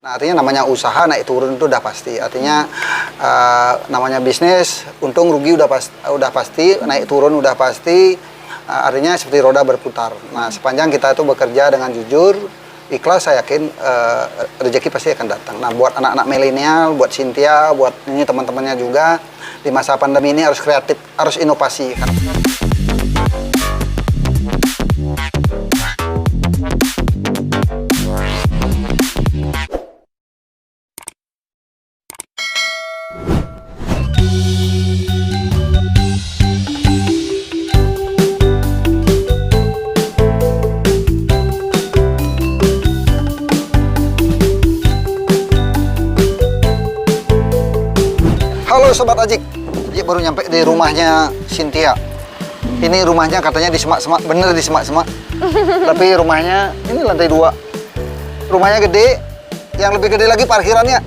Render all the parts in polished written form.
Nah, artinya namanya usaha naik turun itu udah pasti. Artinya namanya bisnis untung rugi udah pasti, naik turun udah pasti. Artinya seperti roda berputar. Nah, sepanjang kita itu bekerja dengan jujur, ikhlas, saya yakin rezeki pasti akan datang. Nah, buat anak-anak milenial, buat Cynthia, buat ini teman-temannya juga, di masa pandemi ini harus kreatif, harus inovasi. Halo Sobat Ajik, baru nyampe di rumahnya Cynthia. Ini rumahnya katanya di semak-semak, bener di semak-semak. Tapi rumahnya ini lantai 2. Rumahnya gede, yang lebih gede lagi parkirannya.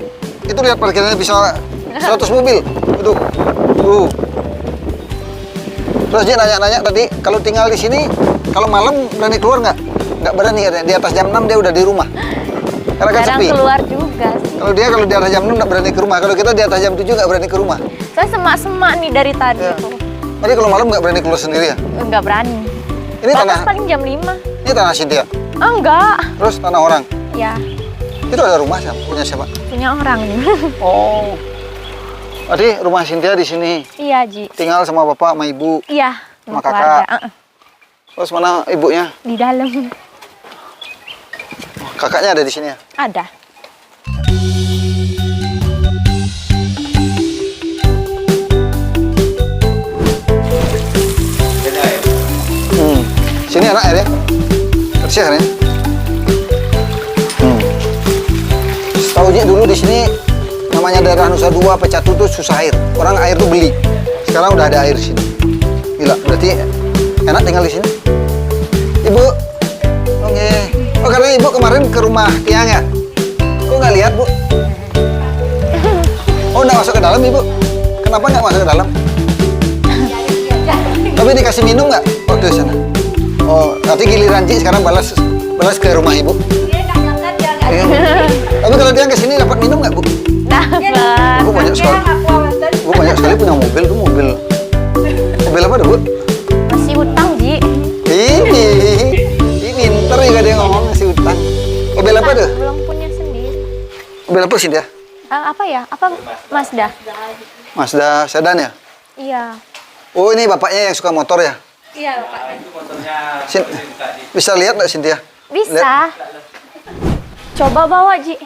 Itu lihat parkirannya bisa 100 mobil. Itu. Terus dia nanya-nanya tadi, kalau tinggal di sini, kalau malam berani keluar nggak? Nggak berani, di atas jam 6 dia udah di rumah. Karena kan Jarang sepi. keluar juga sih. Kalau di atas jam 6 nggak berani ke rumah. Kalau kita di atas jam 7 nggak berani ke rumah. Saya semak-semak nih dari tadi Ya. tuh. Tadi kalau malam nggak berani keluar sendiri ya? Nggak berani. Ini Batas tanah, paling jam 5. ini tanah Cynthia. Ah, enggak. Terus tanah orang. Ya, Itu ada rumah siapa? Punya siapa? punya orang. Oh. Tadi rumah Cynthia di sini. Iya, Ji. Tinggal sama bapak, sama ibu. Iya, Sama keluarga. kakak. Terus mana ibunya? Di dalam. Kakaknya ada di sini ya? Ada. Sini anak air ya? Bersih kan ya? Tahu Ji, dulu di sini namanya daerah Nusa Dua, Pecatu tuh susah air. Orang air tuh beli. Sekarang udah ada air di sini. Gila, berarti enak tinggal di sini. Ibu, oke. Oh, karena ibu kemarin ke rumah Tiang ya? Kok nggak lihat, Bu? Oh, nggak masuk ke dalam, Ibu? Kenapa nggak masuk ke dalam? Tapi dikasih minum nggak waktu di sana? Oh, nanti giliran Ji sekarang balas ke rumah Ibu. Iya. Tapi kalau dia kesini dapat minum nggak, Bu? Dapat. Bu banyak sekali. Bu banyak sekali punya mobil tuh mobil. Mobil apa tuh, Bu? Masih utang, Ji. Ini pinter juga dia ngomong ngasih utang. Mobil apa tuh? Belum punya sendiri. Mobil apa sih dia? Apa ya? Apa Mazda? Mazda sedan ya? Iya. Oh, ini bapaknya yang suka motor ya? Iya, Pak. Bisa lihat nggak Cynthia? Bisa. Lihat. Coba bawa, Ji.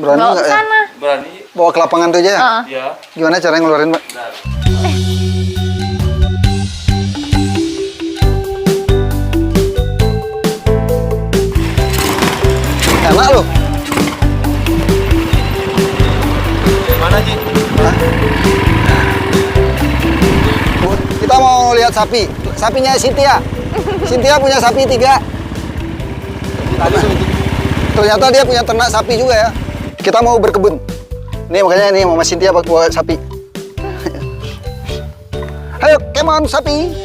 Berani Bawa nggak ke ya? sana. Berani? Bawa ke lapangan tuh aja ya? Iya. Gimana caranya ngeluarin, Mbak? Enak loh. Mana, Ji? Bu, kita mau lihat sapi. Sapinya Cynthia. Cynthia punya sapi 3. Ternyata dia punya ternak sapi juga ya. Kita mau berkebun. Nih makanya nih Mama Cynthia bawa sapi. Ayo, come on sapi.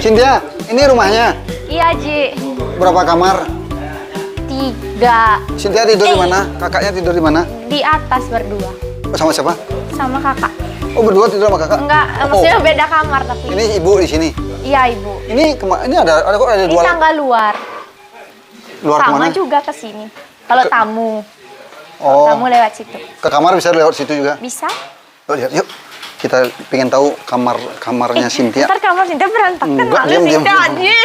Cynthia, ini rumahnya. Iya, Ji. Berapa kamar? 3. Cynthia tidur di mana? Kakaknya tidur di mana? Di atas berdua. Sama siapa? Sama kakak. Oh, berdua tidur sama kakak? Enggak, maksudnya beda kamar tapi. Ini ibu di sini. Iya, Ibu. Ini ada kok ada Ini 2 tangga luar. luar Sama kemana? juga ke sini. Kalau tamu, Oh, tamu lewat situ. ke kamar bisa lewat situ juga. Bisa? Oh, lihat yuk. Kita pengen tahu kamarnya Cynthia. Ntar kamar Sinta berantakan. Enggak, Malu diam, diam, Sinta, diam. Ji.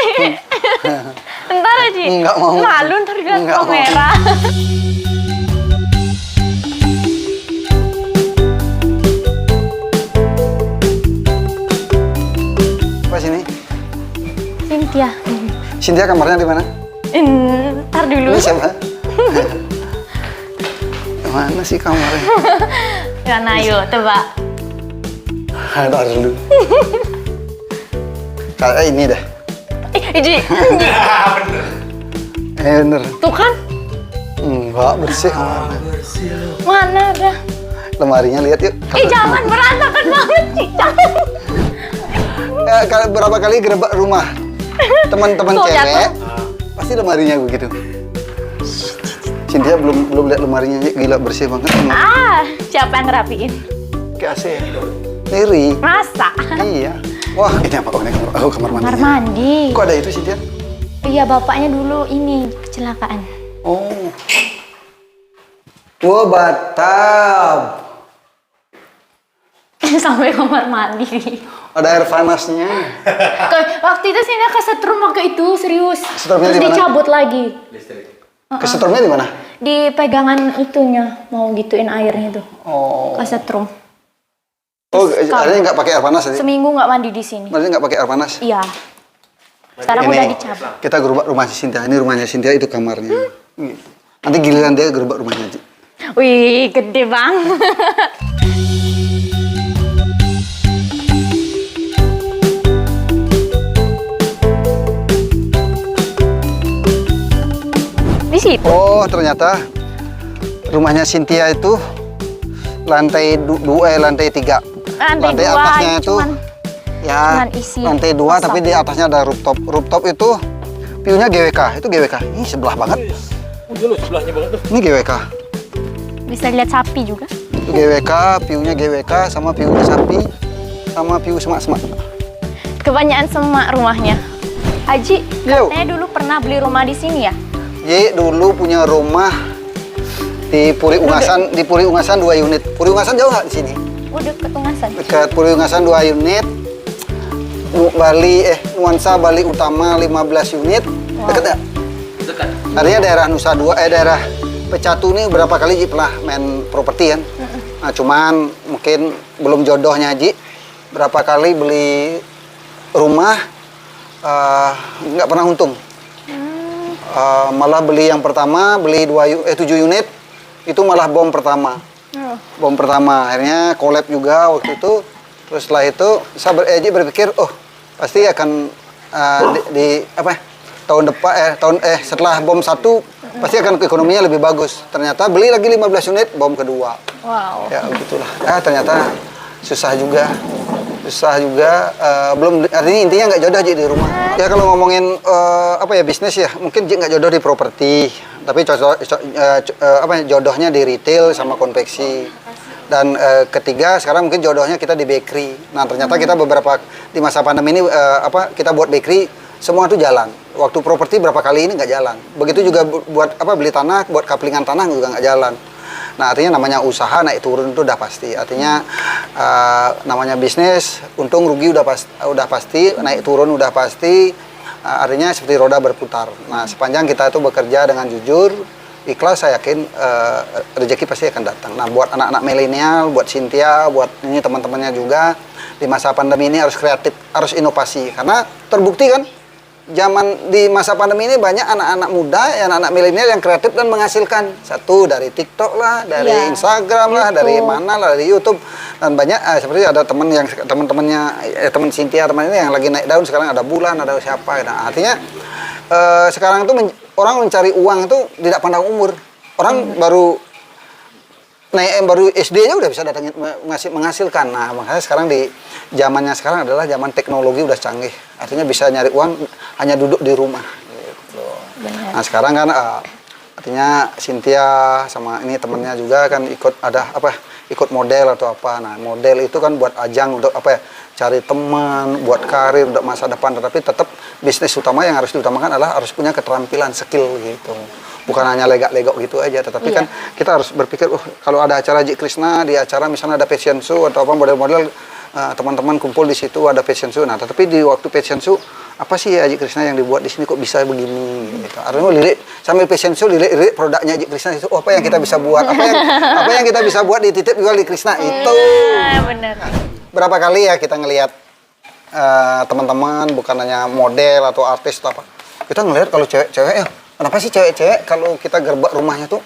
Ntar Ji. Enggak mau. Malu ntar lihat Enggak mau. kamera. Apa sini? Cynthia. Cynthia kamarnya di mana? Ntar dulu. Ini siapa? Mana sih kamarnya? Yana, yuk, tebak. Ntar dulu. Kayak ini dah. Ji. Bener. Tuh kan? Enggak, bersih kamarnya. Mana ada? Lemarinya lihat yuk. Jangan berantakan banget sih. Jangan. berapa kali gerebek rumah teman-teman Kok cewek, jatuh? pasti lemarinya begitu. Cynthia belum lihat lemarinya, gila bersih banget. Siapa yang ngerapiin? Kayak AC. Ngiri. Masa? Iya. Wah, ini apa? Oh, kamar mandi. Kamar mandi. Kok ada itu, Cynthia? Iya, bapaknya dulu ini kecelakaan. Oh. Wah, bathtub. Sampai kamar mandi. Ada air panasnya. Waktu itu sih kesetrum pakai itu, serius. Setrumnya Terus di mana? dicabut lagi. Kesetrumnya di mana? Di pegangan itunya, mau gituin airnya tuh. Oh. Kesetrum. Oh, artinya nggak pakai air panas tadi? Seminggu nggak mandi di sini. Berarti nggak pakai air panas? Iya. Sekarang Ini udah dicabut. kita gerubak rumah si Cynthia. Ini rumahnya Cynthia, itu kamarnya. Nanti giliran dia gerubak rumahnya, Ci. Wih, gede bang. Di situ. Oh, ternyata rumahnya Cynthia itu lantai lantai 3. Lantai dua, atasnya itu cuman isi lantai 2 kosong. tapi di atasnya ada rooftop. Rooftop itu view-nya GWK. Itu GWK. Ini sebelah banget. Udah lo sebelahnya banget tuh. Ini GWK. Bisa lihat sapi juga. Itu GWK, view-nya GWK sama view-nya sapi sama view semak-semak. Kebanyakan semak rumahnya. Haji, Yo. katanya dulu pernah beli rumah di sini ya? Ji dulu punya rumah di Puri Ungasan, 2 unit. Puri Ungasan jauh nggak di sini? Udah ketungasan. Dekat Puri Ungasan 2 unit. Nuansa Bali Utama 15 unit. Dekat nggak? Dekat. Artinya daerah Nusa Dua, daerah Pecatu ini berapa kali Ji pernah main properti kan? Nah cuman mungkin belum jodohnya Ji. Berapa kali beli rumah nggak pernah untung. Malah beli yang pertama, beli 7 unit, itu malah bom pertama. Bom pertama, akhirnya collab juga waktu itu. Terus setelah itu, saya berpikir, oh pasti akan tahun depan, setelah bom 1, pasti akan ekonominya lebih bagus. Ternyata beli lagi 15 unit, bom kedua. Wow. Ya begitulah. Ternyata susah juga. Belum, artinya intinya nggak jodoh Ji di rumah. Ya kalau ngomongin bisnis ya, mungkin Ji nggak jodoh di properti, tapi jodohnya di retail sama konveksi. Dan ketiga sekarang mungkin jodohnya kita di bakery. Nah ternyata kita beberapa di masa pandemi ini kita buat bakery semua itu jalan. Waktu properti berapa kali ini nggak jalan. Begitu juga buat beli tanah, buat kaplingan tanah juga nggak jalan. Nah artinya namanya usaha naik turun itu udah pasti. Artinya namanya bisnis untung rugi udah pasti, naik turun udah pasti. Artinya seperti roda berputar. Nah sepanjang kita itu bekerja dengan jujur, ikhlas, saya yakin rezeki pasti akan datang. Nah buat anak-anak milenial, buat Cynthia, buat ini teman-temannya juga di masa pandemi ini harus kreatif, harus inovasi. Karena terbukti kan di masa pandemi ini banyak anak-anak muda, anak-anak milenial yang kreatif dan menghasilkan. Satu dari TikTok lah, dari Instagram lah, dari mana lah, dari YouTube. Dan banyak seperti ada teman-temannya Cynthia teman ini yang lagi naik daun sekarang, ada Bulan, ada siapa. Nah, artinya sekarang itu orang mencari uang itu tidak pandang umur. Orang baru SD aja udah bisa datangin menghasilkan. Nah, makanya sekarang di zamannya sekarang adalah zaman teknologi udah canggih. Artinya bisa nyari uang hanya duduk di rumah. Gitu. Nah, sekarang kan artinya Cynthia sama ini temennya juga kan ikut model atau apa. Nah, model itu kan buat ajang untuk cari teman, buat karir, untuk masa depan. Tetapi tetap bisnis utama yang harus diutamakan adalah harus punya keterampilan, skill gitu. Bukan hanya legak-legok gitu aja, tetapi kan kita harus berpikir, kalau ada acara Ji Krishna, di acara misalnya ada fashion show atau apa model-model, teman-teman kumpul di situ ada fashion show. Nah, tetapi di waktu fashion show, apa sih ya Ji Krishna yang dibuat di sini kok bisa begini? Gitu. Artinya lirik sambil fashion show, lirik produknya Ji Krishna itu, apa yang kita bisa buat, apa yang kita bisa buat dititip jual di Krishna itu. Bener. Berapa kali ya kita ngelihat teman-teman, bukan hanya model atau artis atau apa, kita ngelihat kalau cewek-cewek ya. Kenapa sih cewek-cewek kalau kita gerbak rumahnya tuh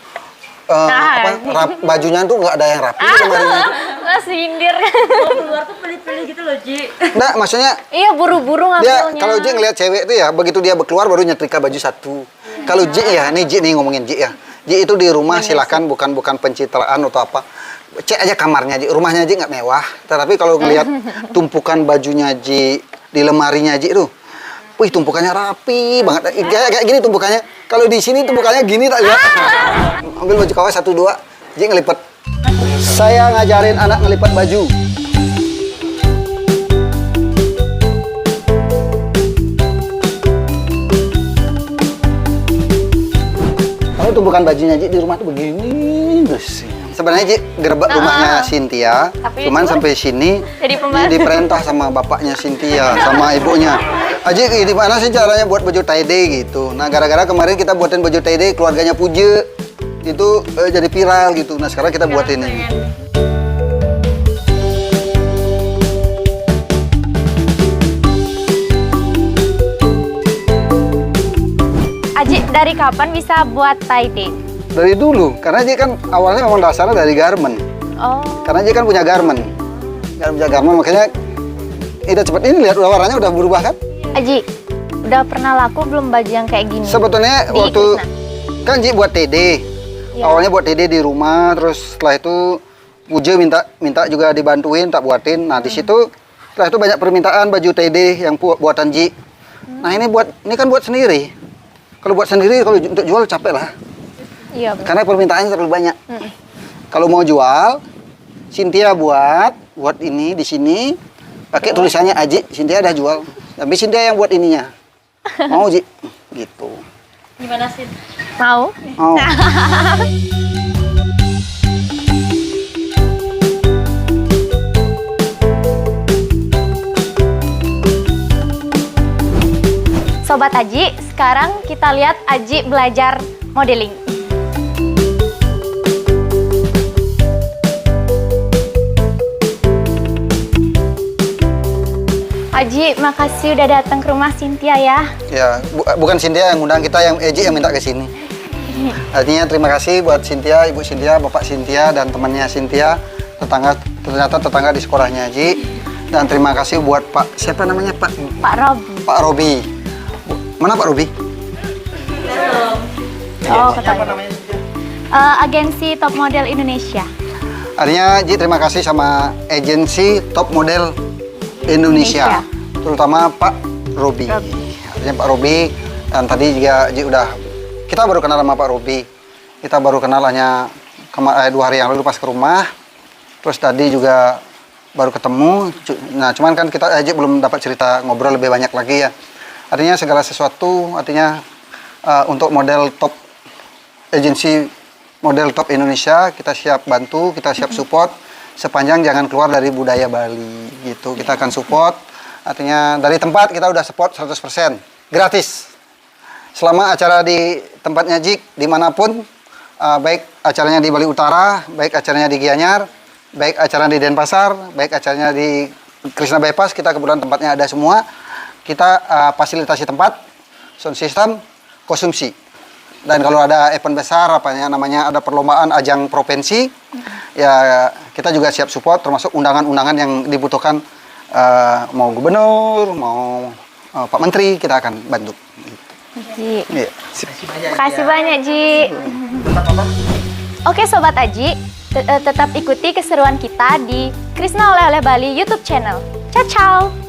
bajunya tuh nggak ada yang rapi lemarinya tuh. Sindir. Keluar tuh pelit-pelit gitu loh, Ji. Nah, maksudnya Iya, buru-buru dia ngambilnya. kalau Ji ngelihat cewek itu ya begitu dia keluar baru nyetrika baju satu. Kalau Ji ya, Ji nih ngomongin Ji ya. Ji itu di rumah silakan bukan pencitraan atau apa. Cek aja kamarnya Ji, rumahnya Ji nggak mewah. Tetapi kalau ngelihat tumpukan bajunya Ji di lemarinya Ji tuh. Wih, tumpukannya rapi banget. Kayak gini tumpukannya. Kalau di sini tumpukannya gini tak lihat. Ambil baju kawas 1 2, Ji ngelipet. Saya ngajarin anak ngelipat baju. Kalau tumpukan bajunya Ji di rumah tuh begini terus. Sebenarnya Ji gerbek rumahnya Cynthia, Tapi cuman itu sampai sini jadi pembantu. diperintah sama bapaknya Cynthia, sama ibunya. Aji, gimana sih caranya buat baju tie-dye gitu? Nah, gara-gara kemarin kita buatin baju tie-dye keluarganya Puja, itu jadi viral gitu. Nah, sekarang kita buatin ini. Aji, dari kapan bisa buat tie-dye? Dari dulu, karena Ji kan awalnya memang dasarnya dari garment. Oh. Karena Ji kan punya garment. Punya garment, makanya udah cepet ini lihat udah warnanya udah berubah kan? Aji, udah pernah laku belum baju yang kayak gini? Sebetulnya Di waktu Krishna. kan Ji buat TD. Ya. Awalnya buat TD di rumah, terus setelah itu Puja minta juga dibantuin tak buatin. Nah, di situ setelah itu banyak permintaan baju TD yang buatan Ji. Nah, ini kan buat sendiri. Kalau buat sendiri kalau untuk jual capek lah. Iya, bener. Karena permintaannya terlalu banyak. Kalau mau jual, Cynthia buat ini di sini pakai tulisannya Aji, Cynthia udah jual. Tapi Cynthia yang buat ininya. Mau Ji? Gitu. Gimana sih? Mau? Mau. Sobat Aji, sekarang kita lihat Aji belajar modeling. Aji, makasih udah datang ke rumah Cynthia ya. Ya, bukan Cynthia yang ngundang kita, yang Eji yang minta ke sini. Artinya terima kasih buat Cynthia, Ibu Cynthia, Bapak Cynthia, dan temannya Cynthia, ternyata tetangga di sekolahnya Eji. Dan terima kasih buat Pak, siapa namanya Pak? Pak Rob. Pak Robi. Mana Pak Robi? Oh, katanya. Agensi Top Model Indonesia. Artinya Ji terima kasih sama agensi Top Model Indonesia. Terutama Pak Robi. Artinya Pak Robi, dan tadi juga Ji kita baru kenal sama Pak Robi. Kita baru kenal hanya 2 hari yang lalu pas ke rumah. Terus tadi juga baru ketemu. Nah, cuman kan kita Ji belum dapat cerita ngobrol lebih banyak lagi ya. Artinya segala sesuatu, artinya untuk model top, agensi model top Indonesia, kita siap bantu, kita siap support, sepanjang jangan keluar dari budaya Bali, gitu. Kita akan support, artinya dari tempat kita udah support 100%, gratis. Selama acara di tempatnya Jik, dimanapun, baik acaranya di Bali Utara, baik acaranya di Gianyar, baik acaranya di Denpasar, baik acaranya di Krishna Bypass, kita kebetulan tempatnya ada semua. Kita fasilitasi tempat, sound system, konsumsi. Dan kalau ada event besar, namanya ada perlombaan ajang provinsi, ya kita juga siap support, termasuk undangan-undangan yang dibutuhkan, mau gubernur, mau Pak Menteri, kita akan bantu. Ji. Iya. Makasih banyak, Ji. Oke, Sobat Aji, tetap ikuti keseruan kita di Krishna Oleh-Oleh Bali YouTube channel. Ciao, ciao!